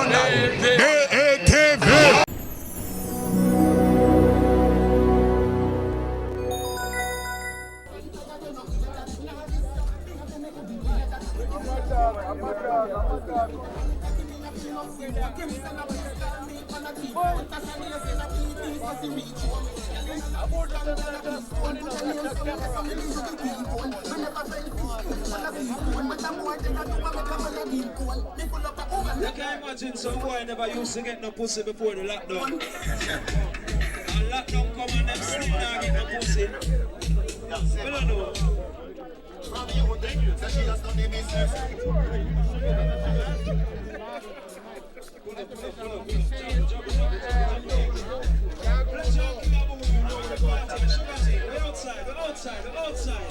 BETV. You can imagine some boy never used to get no pussy before the lockdown. And lockdown come and them still not get no pussy. We don't know. We're outside.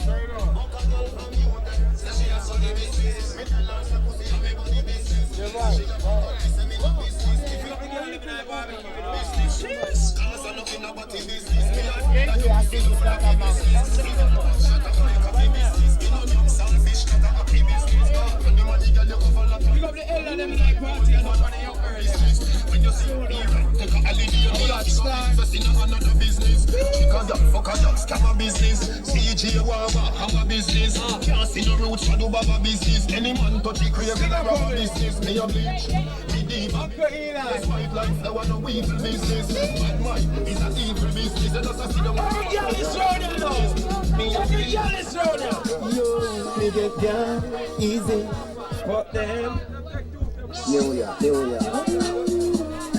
CG our business. Can't see no road shadow of a business. Any man touch the crave in a business. Me a bleach, me diva. This white life, I want a evil business. Bad mind is an evil business. I just see the one. Y'all is round now. Me a bleach. Y'all is round now. Yo, me get down easy. Fuck them. New York.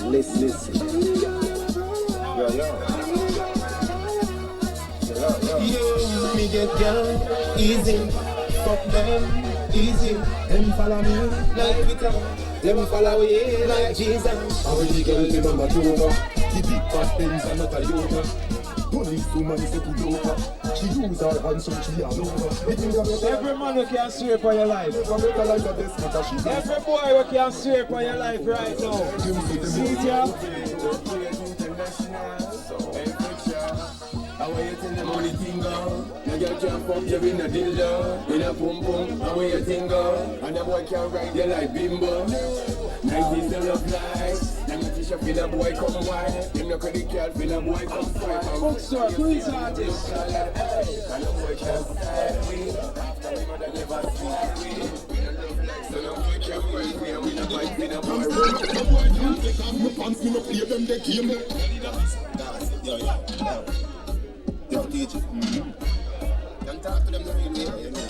Listen. Yo, me get down easy. Fuck them easy. Them follow me like Peter. Them follow me like Jesus. How the girl the mama Jova. The big fat Benz and not a yoga. Police woman is a pull over. She use her hands so she all over. Every man who can swear for your life. Every boy who can swear for your life right now. See it here? How are you tell them how the thing go? No girl can't fuck you in a dildo, in a pum pum. How are you thing go? And the boy can't ride you like bimbo. 90s the love life. Them t-shirt feel a boy come wide. Them no credit card feel a boy come fight. Bookstore, who is artist? And the boy can't style me. After me mother never see me. So no boy can't fight me and we no fight me no boy. No boy can't take off my pants, me no play them they game me. Yo, DJ. Don't talk to them the real way, you know.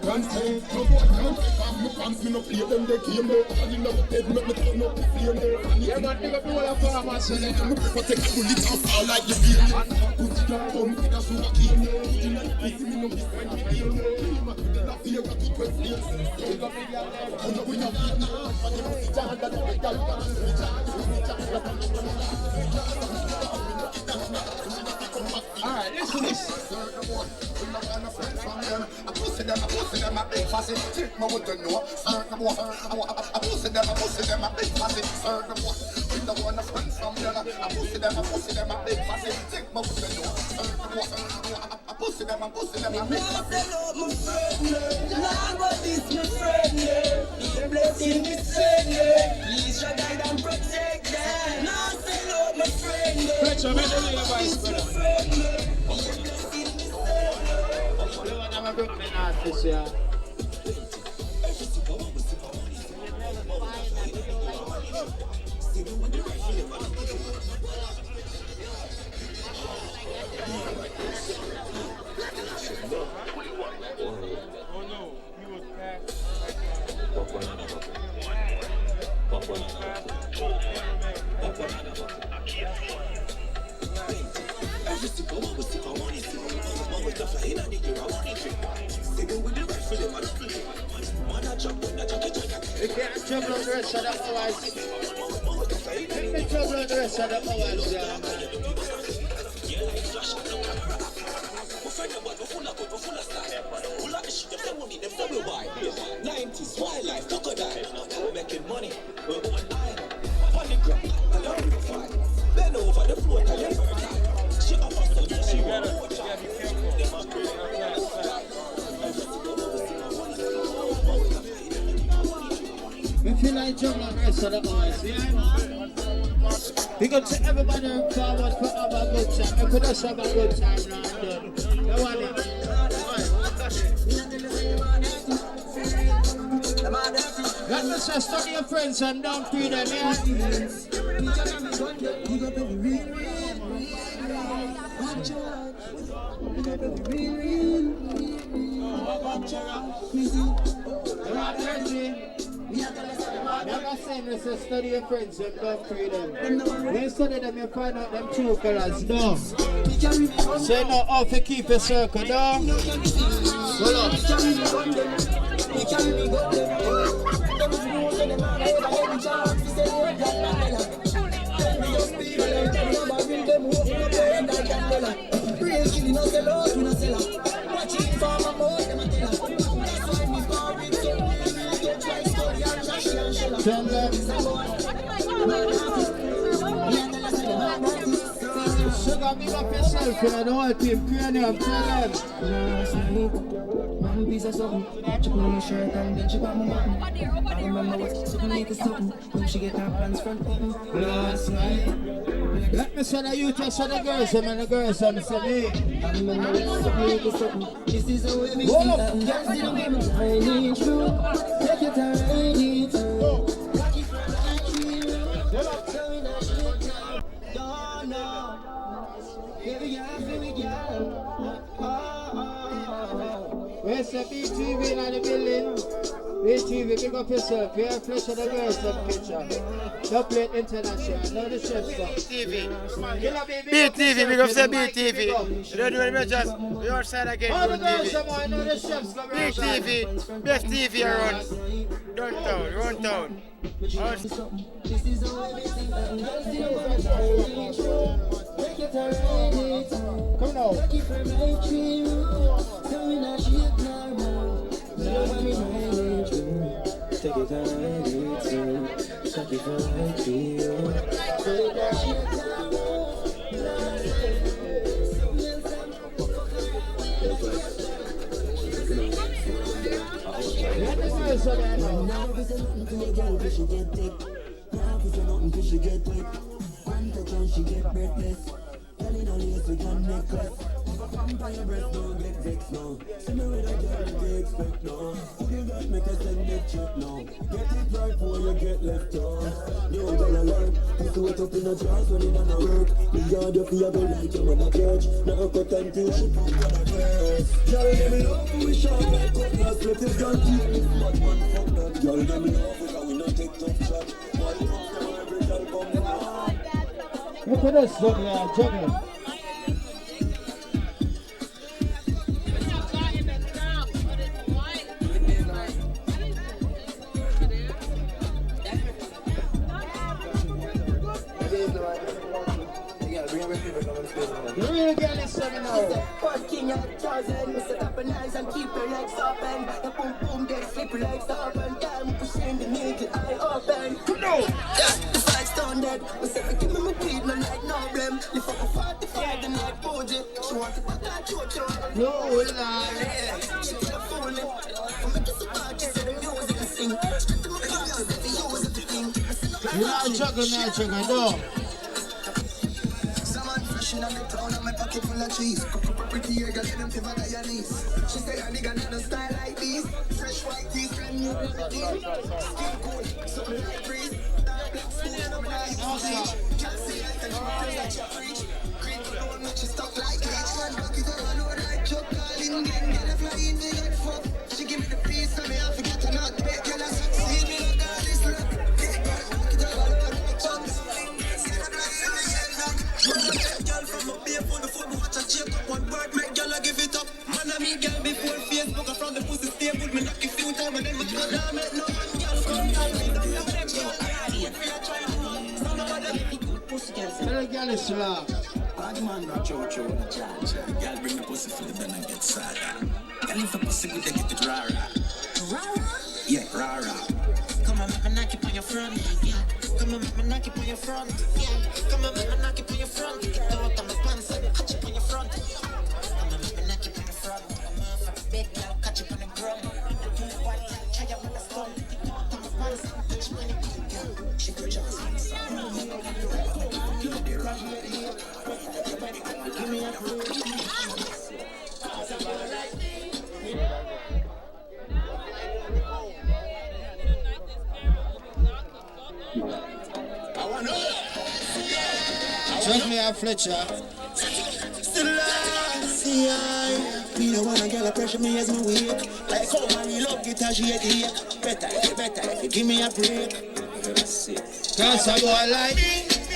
Can't say, no boy can't take off my pants, me no play them they game me. And you know, dead make me turn up the flame there. Yeah, man, pick up the whole of farmers. Me prefer take a bullet and fall like you feel me. Put your thumb with a sugar cane. You know, pussy me no be friend with you. You must be the fear that it will flames. You know, we no beat now. But you must be down that the girl can Alright, listen to this. I pussy them, a big fussy. Take my wood to know. I pussy them, a big fussy. Serve the boy. With the one of friends from them. I pussy them, a big fussy. Take my wood to know. Serve the boy. I pussy them, a big fussy. My friend, Lord, what is my friend? Be blessing me, friend. Please shall guide and protect them. Now say love my friend. Fletcher, make the name vice, brother. I'm a Brooklyn artist, yeah. We can't trouble the rest of the hours. We can't trouble the rest of the hours, yeah, man. Wildlife, crocodile, making money. We're going high. On the ground, I love to fight. Bend over the floor, tell you fertile. She up us, so she won't watch out. We feel like juggling the rest of the hours, yeah? We go to everybody forward for have a good time. We could just have a good time now and done. You want it? Let me say, study your friends and don't feed them, yeah? Never say this, study your friends and don't feed them. When you study them, you find out them true colors, no. Say no, off you keep a circle, no. Hold on. Tell them. Sugar, big up yourself, you know, the whole team, cranium, tell them. One piece of something, she put on my shirt and then she got my button. I remember what she could make us something when she get her plans front open. Last night. Let me say the youth, say the girls, and the girls, and say me. I remember what she could make us something. This is the way we see that. Girls didn't give me tiny true. Take your time, I need to. Cocky from the tree. Tell me that shit now. Don't know. Baby girl, baby girl. Where's the BTV in the building? BTV, big up yourself. You have flesh of the girls in the picture. Don't play it international. Know the chef stuff. BTV, big up the BTV. You don't do any just your side again. All the girls, I know the chefs come around. BTV, best TV around. Downtown, around town. This is the way we see that. Girls didn't give me tiny true. Take your time, I need to. Come now. Cocky from my tree. Tell me that shit normal. Love me right true. Take it down, I need to. Cocky from my tree. Tell me that shit normal. Let the girls on there now. Now if it's nothing to the girl, cause she get thick. Now if it's nothing, cause she get thick. One touch and she get breathless. Girl in a lace with your necklace. Vampire breath, don't get vexed now. See me with a girl, they expect now. Who you got, make her send the check now. Get it right before you get left out. Yo, girl, I learn. Pussy wet up in a dress when it don't work. The yard of you go like you on a church. Now cut and till she put on a dress. Girl, let me love you, we shot like cutlass. Let it gun to you. But one fuck that. Girl, let me love you, we not take tough shot. Why you up there, every girl come down. Look at this juggler, juggler. You really get this seminar. Fuck king of thousand, we set up a nice and keep your legs open. The boom boom get slippery like stubborn. Time pushing the needle eye open. No. Yeah, the fight's done dead. We said we give me my weed, no like no blame. Lift up a 45, the night Fuji. She want to put that choke. No lie. Yeah, she feel a fool. I'm a kiss a bag, she said the music I sing. Straight to my car, she said the use the thing. You not juggle, not juggle, no. On the town and my pocket full of cheese. Pretty hair girl, let them feel like your niece. She say a nigga not a style like this. Fresh white teeth, brand new skin cool, something like breeze. Dark black skin, I'm like bleach. Can't see like a drop that you preach. Green cologne make you stuck like leech. Man, back it up, I know that chuck calling game. Girl, I fly in the head fuck. She give me the piece, so me I forget to not bet. Girl, I see me like all this luck. Yeah, back it up, I know that chunks. From up here for the foot, watch a check up. One word, make girl I give it up. Man, I meet girl before Facebook. I from the pussy stable, me knock a few times, and then my girl I met no one girl come down. Me don't have that girl. Some of them good pussy girls. Tell the girl it's love. Bad man, not chow. Girl bring the pussy for the ben and get sad. Girl if a pussy good, they get it rara. Yeah, rara. Come on, make me knock it on your front. Yeah. Come on, make me knock it on your front. Yeah. Come on, make me knock it on your front. Don't come my pants and catch it on your front. Come on, make me knock it on your front. Come on, for the bed, now catch it on the ground. Do what? Try out with the stone. Come my pants and catch Trust me, I'm Fletcher. Me no wanna get a pressure me as my weak. Like how man love guitar she a geek. Better if you give me a break. Cause a boy like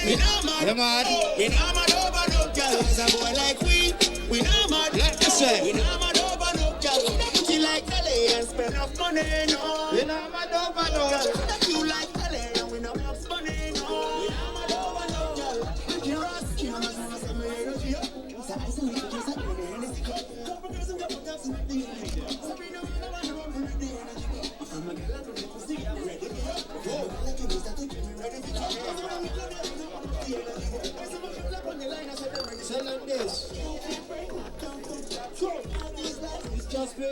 me no mad. You mad? We no mad over no girl. Cause a boy like we no mad. Let me say We no mad over no girl. We not put it like LA and spend enough money, no. We not mad over no girl. That you like LA and we not enough money, no. We not mad over no girl. You rust, you know, some energy. So I say you just have to be in this club. Couple girls who got some things like that. So we know I'm for the energy. If I'm a girl, I'm ready to see, I'm ready to go. Like it is, I think I'm ready to go. Tell them this. It's just me.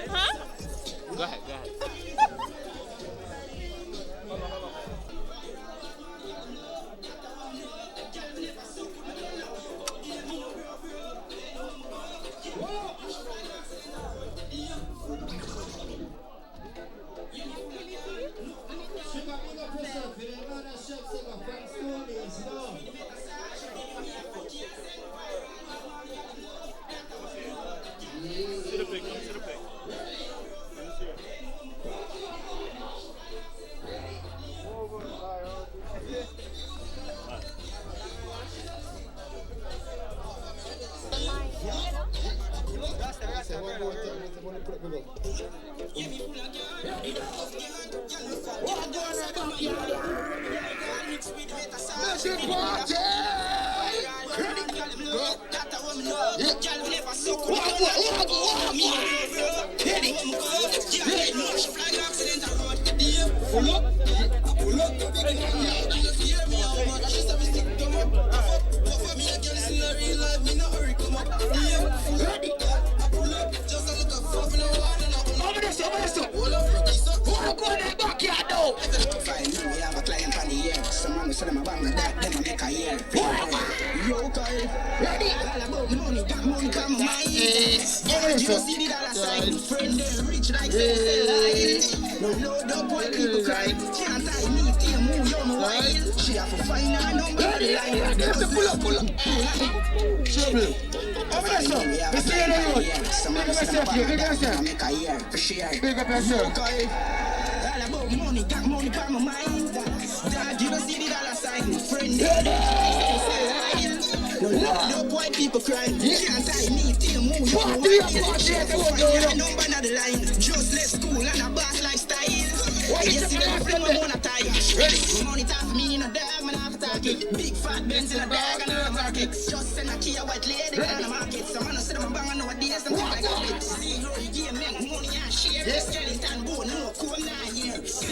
Huh? Go ahead. Big fat Benz in a bag and a market. Just send a key a white lady in the market. Some man say them bang nowadays and like a see how you give make money and share. Skeleton bone no cool 9 years.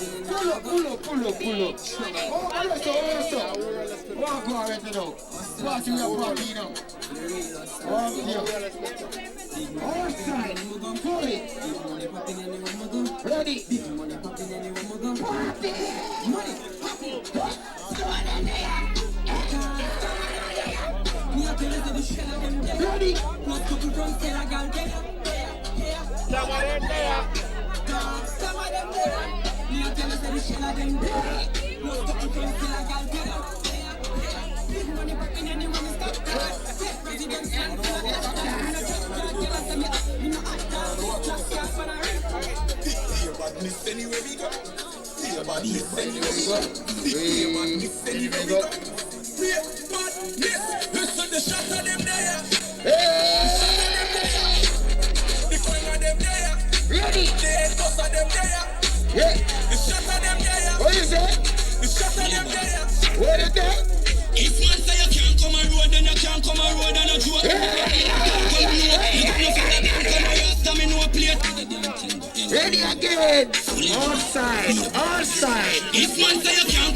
Pull up. Oh, also. Walk already now. Party we are party now. Walk here. All side. Pull it. Ready. Party. Ready. Anywhere we go, your body anywhere we go, your body anywhere we go. Listen, the shot of them there. The coin of them there. Ready? The head toss of them there. Yeah. The shot of them there. What is it? The shot of them there. What is it? If man say you can't come a road, then you can't come a road and a joke. You got no fire, can't come a road, so me no plate. Ready again. All side. If man say you can't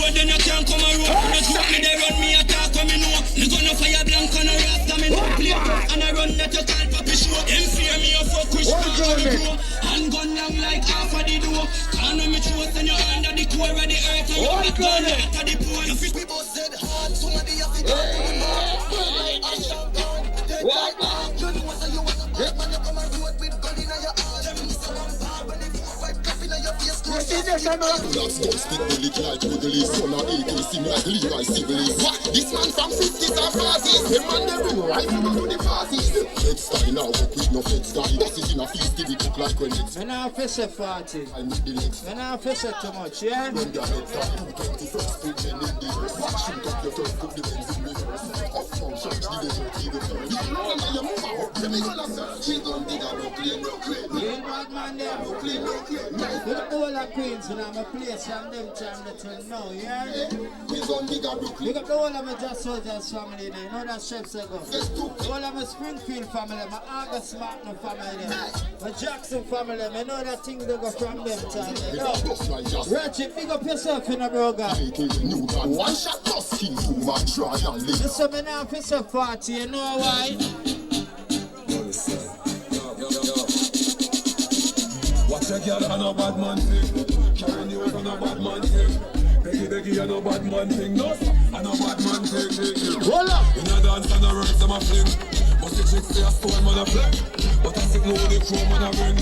road, then you can't come a road. The truck me they run me attack when me know. Me gonna fire blank and a rasta me no play. And I run that you call Papi Show. Them fear me a fuck with and gun long like half of the door. Can't know me truth and you're under the core of the earth. And you're not gonna enter the pool. We both said hard, somebody have to go. I shall go. What? You know what you want to break, man. You come and road with gun in your heart. Them is a one bar when they 4-5 coffee in your face. Blacks don't stick bullet like Woodley. Son of AK, seem like Levi Sibbles. What? This man from 50s or 40s. The man they bring right from to the parties. Head style now, work with no fed style. This is in a feast, give it look like when it's. When I face a 40. I need the legs. When I face it too much, yeah? When the head style, 21st street, then in the earth. Shoot up your turf, put the Benz in reverse. Off from church, the desert, the first. Your mama up, let me go to search. She gon' dig a Brooklyn. Real bad man there. Brooklyn. With all the queens and I'm a place and them time that you know, yeah? We gon' dig a Brooklyn. Look up the whole of my Just Soldiers family there, you know that chefs ago. All of my Springfield family, my August Martin family there. My Jackson family, I know that thing they go from them time, you know? Reggie, big up yourself in a burger. One shot plus king who man try and live. This is my officer 40, you know why? Watch a girl and a bad man thing. Carrying you on a bad man thing. Becky and a bad man thing. No, and a bad man thing. Hold up! In a dance and a run some a fling. But the chick say a stone man a fling. But I think no the crew man a ring.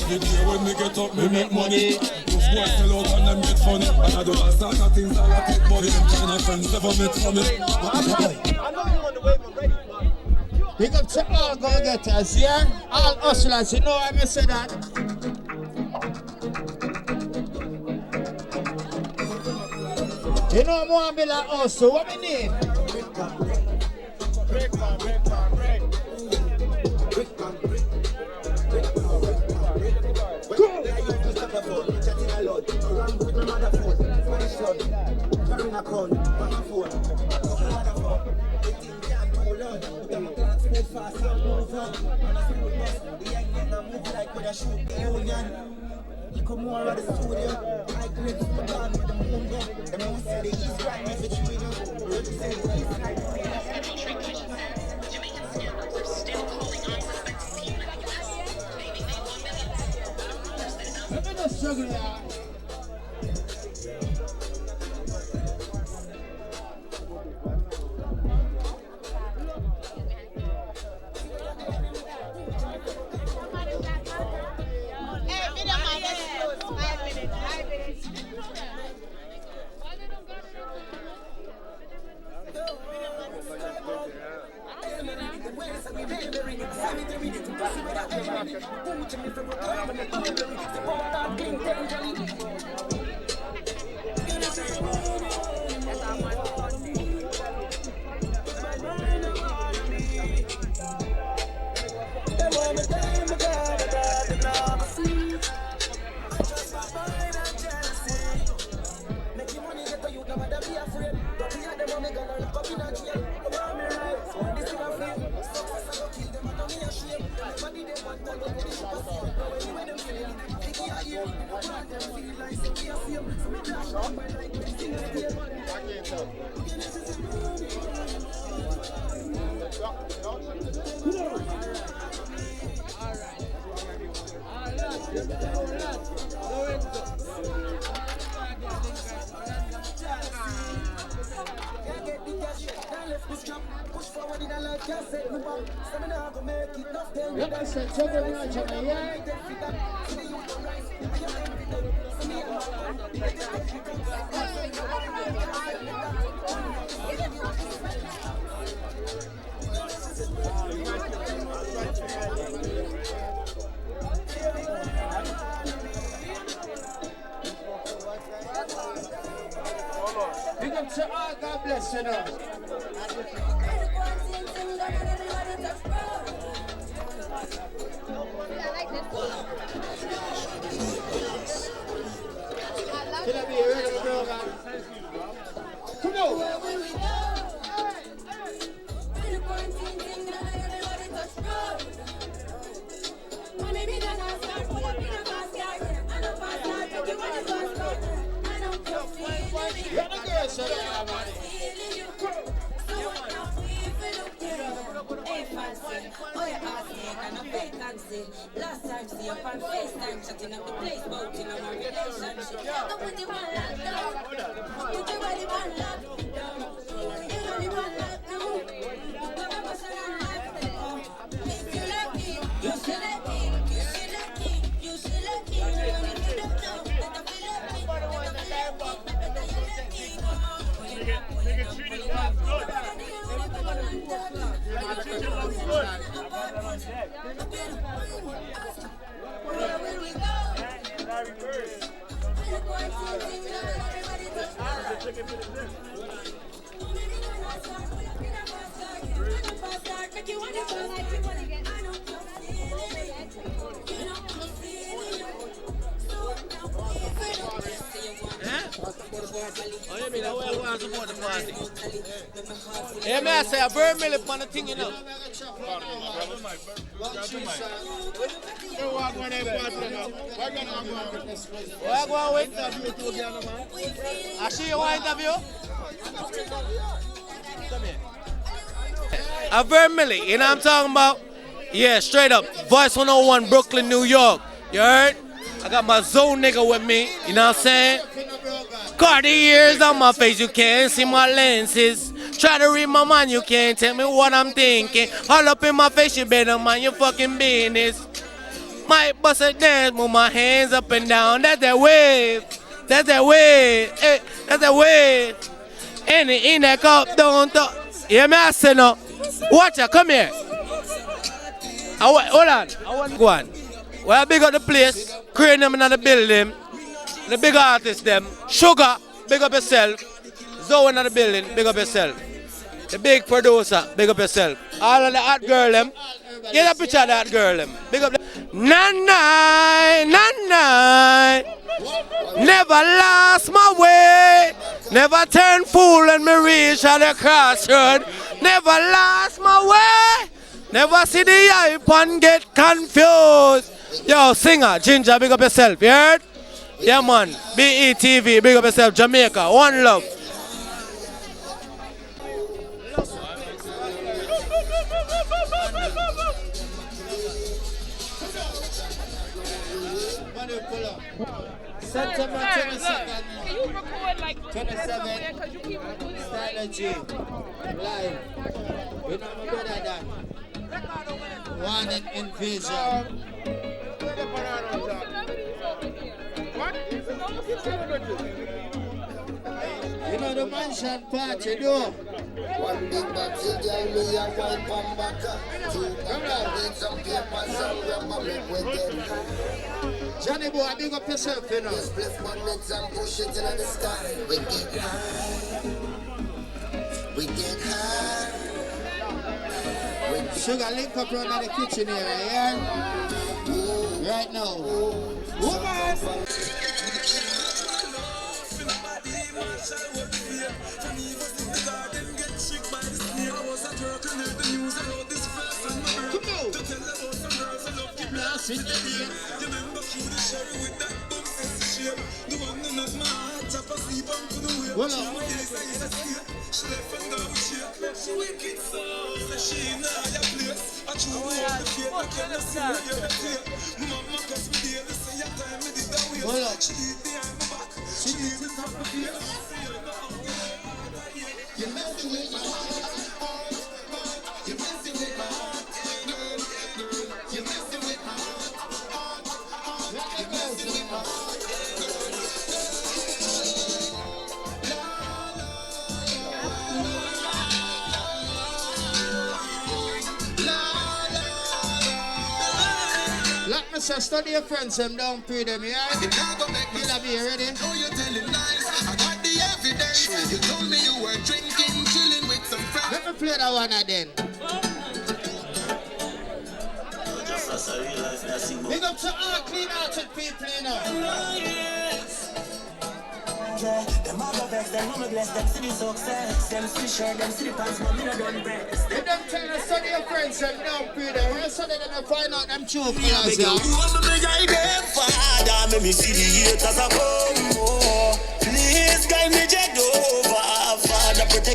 The day when me get up, me make money. Those boys sell out and them get funny. And I don't start at things that I take money. Them kind of friends never met for me. I know you want to wave already, man. Big up to all go-getters, yeah? All hustlers, you know why I say that? You know more be like us, so what we need? You come more out of the studio, I grip the gun with the moon gun. The moon said it is right, if it's true, you say it is right. Jamaican scandals are still holding on suspects in the US, claiming they won millions. Let me just struggle here. Big up to all, God bless you now. Can I be a regular girl, man? Come on. Let the girls show them. Last time see up on FaceTime chatting up the place about in our relationship. I put the one locked down. Put the body one locked down. You only one locked down. If you like me, you should like me. You should like me. You should like me. You don't know. Let the feel like me. Let the feel like me. Where will we go? Yeah, man, I say a bird milk on the thing, you know. Where you going with? I see you want interview? Come here. A bird milk, you know what I'm talking about? Yeah, straight up. Voice 101, Brooklyn, New York. You heard? I got my zone nigga with me, you know what I'm saying? Cartiers on my face, you can't see my lenses. Try to read my mind, you can't tell me what I'm thinking. All up in my face, you better mind your fucking business. Might bust a dance, move my hands up and down. That's that wave. That's that wave. Hey, that's that wave. And in that cup, don't talk. Yeah, me I say no. Watch out, come here. Hold on. I want to go on. Well, I big up the place, create them in the building, the big artists them, Sugar, big up yourself, Zoe in the building, big up yourself, the big producer, big up yourself, all of the hot girl them, get a picture of that girl them, big up the... Nanai, never lost my way, never turn fool and me reach at the crossroad, never lost my way, never see the hype and get confused. Yo, singer, Ginger, big up yourself, you heard? Yeah, man. BETV, big up yourself, Jamaica, one love. September 22nd. Can you record like 27th. because you keep recording Styler G. Live. You know my brother that. One Invasion. You know the mansion party, do? One big box of girl, me a wine from back. Two girls with some papers, some grandma make with them. Johnny boy, big up yourself, you know. Just flip one legs and push it in the sky. We get high. We get high. Sugar, link up around in the kitchen area, yeah? Right now. Woman! Well, so study your friends, them don't pay them, yeah? You'll be ready? Oh, you're telling lies. I got the evidence. You told me you were drinking, chilling with some friends. Let me play that one then. Big up to all clean-hearted people, you know. Yeah, them all the vex, them mama bless, them see the success. Them see the shirt, them see the pants, but me no done breaks. If them trying to study your friends, them don't pay them. We're studying them to find out them true colors, yeah. Father, let me see the haters a come. Please guide me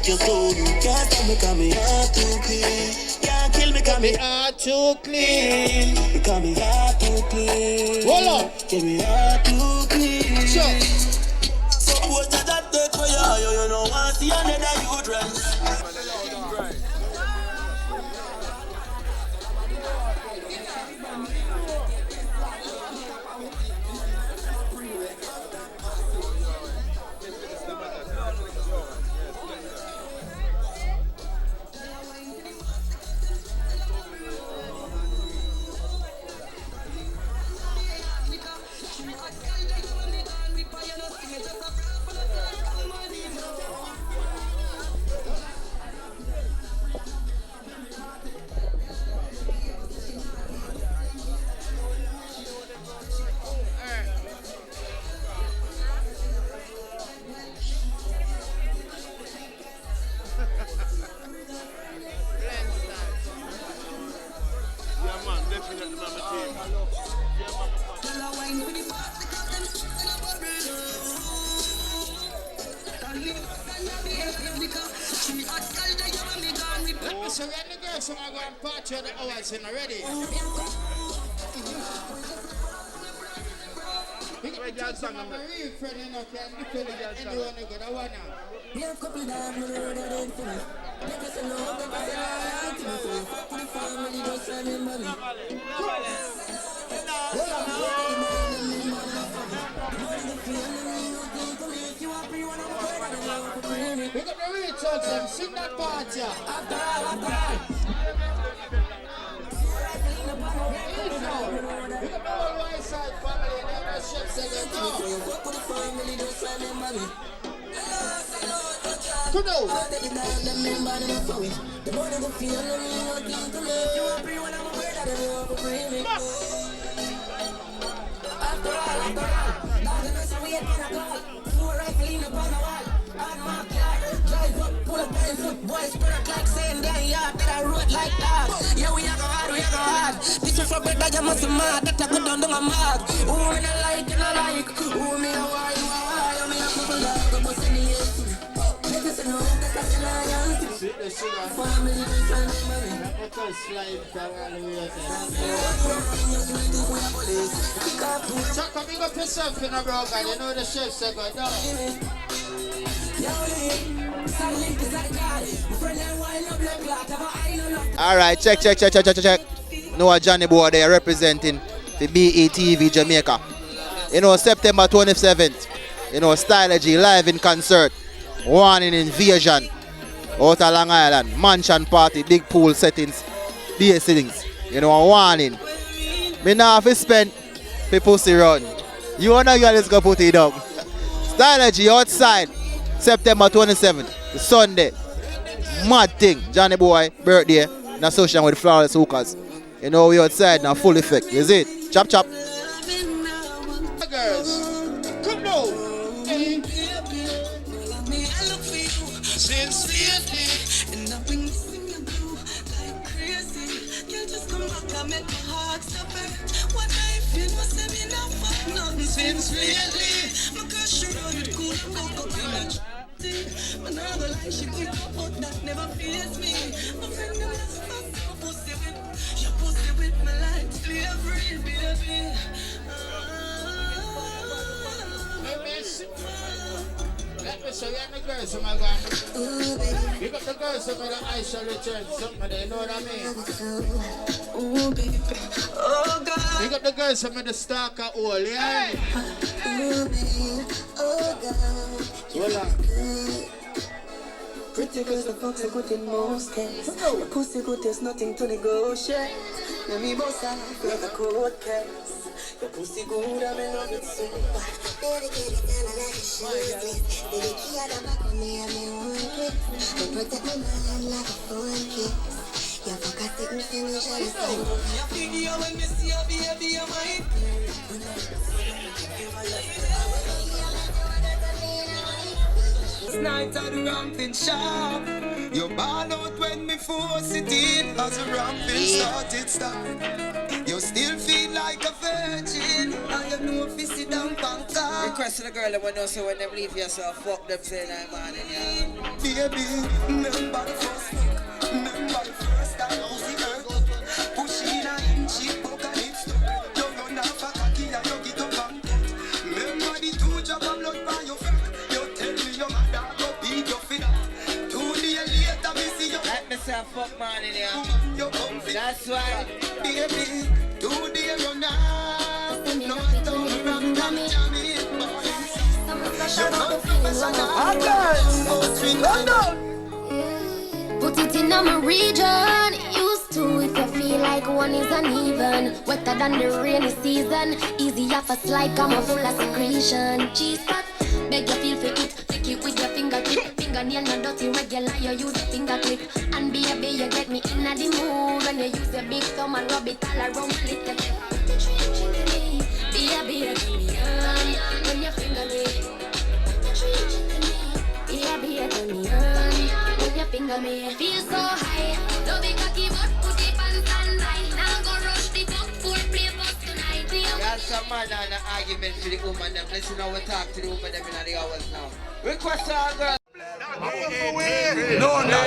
get you soon. Can't stop me, cause me heart too clean. Can't kill me, cause me heart too clean. Because me heart too clean. Hold on. Give me heart too clean. Sure. Suppose that take for you know want see another youth rise. So when the girls are going to party the hours in already. We got some of my real friend in our can depend on anyone who got a one now. We have couple of them on the road that ain't finished. Make us know that I like to be fuck with the family, just remember me. We got the real thugs and sing that part, yeah. We got the whole white side family and the chef second too. Come on. Boys spread like saying that yard that I wrote like that. Yeah, we are go hard, we are go hard. This is for better, you must be mad. That I go down, don't mad. Who me not like, and I like. Who me a why, you a why. You me a couple dog, I'm a send the AC. Make us know that that's an alliance. Family, this and family. So come big up yourself in a bro, guy. You know the chef said go down. Alright, check. Noah Johnny Boy there representing the BETV Jamaica. You know, September 27th, you know, Stylogy live in concert. Warning Invasion. Out of Long Island. Mansion party, big pool settings, beer sittings. You know, a warning. Me now have to spend the pussy run. You wanna go, let's go put it down. Stylogy outside. September 27th, Sunday. Mad thing. Johnny Boy birthday. In association with Flawless Hookers. You know we outside now, full effect. Is it? Chop. Girls, come on. Since lately, and I've been missing you blue like crazy. You just come back and make my heart stop it. What I feel must have been enough for nothing since lately. My girl, she run it cool and go up in a but now the life she keep up, but that never fears me. My friend, you must stop your pussy with my life slavery, baby. Let me show you the girls who are going. You got the girls who are going to Aisha Richards, something they know what I mean. Ooh, baby. Oh, God. You got the girls who are the stalker all, yeah? Ooh, baby. Oh, God. Hold on. Pretty girls, the fuck's good in most cases. The pussy good, there's nothing to negotiate. Let me boss out like a cold case. The pussy good, I'm in love with so bad. Dedicated and I like a shoeless. Baby, key out the back of me, I'm in one clip. Don't protect my mind like a phone kiss. Yeah, fuck, I think me finish on the side. I figure when me see your baby, I might. Night at the ramping shop. You ball out when me force it in. As the ramping started stop. You still feel like a virgin. I you know if you sit down banker. Request to the girl that know so when them leave yourself, fuck them saying that man in ya. Baby, remember the first look. Remember the first time pussy hurt. Push in a inch, she poke and it stuck. Don't run off a cocky and you get up and cut. Remember the 2 drop of blood by your frack. You tell me your mother go beat your feet up. 2 days later me see you. Let me say fuck man in ya. You come fit. That's why. Baby, 2 days run off. No turn around and jam it, boy. You're not professional. Put it in my region. Used to if you feel like one is uneven. Wetter than the rainy season. Easy off a slide, come full of secretion. Cheese pot, beg you feel for it. Lick it with your fingertip. Fingernail not dirty, regular, you use a finger clip. And baby, you get me in the mood. When you use your big thumb and rub it all around my little tip. Baby, when your finger me. Baby, turn me on. When your finger me. Feel so high. Don't be cocky, but put it on standby. Now go rush the book, full play bus tonight. That's some man on an argument for the woman. Them listen how we talk to the woman them in the hours now. Request to our girl. No, no.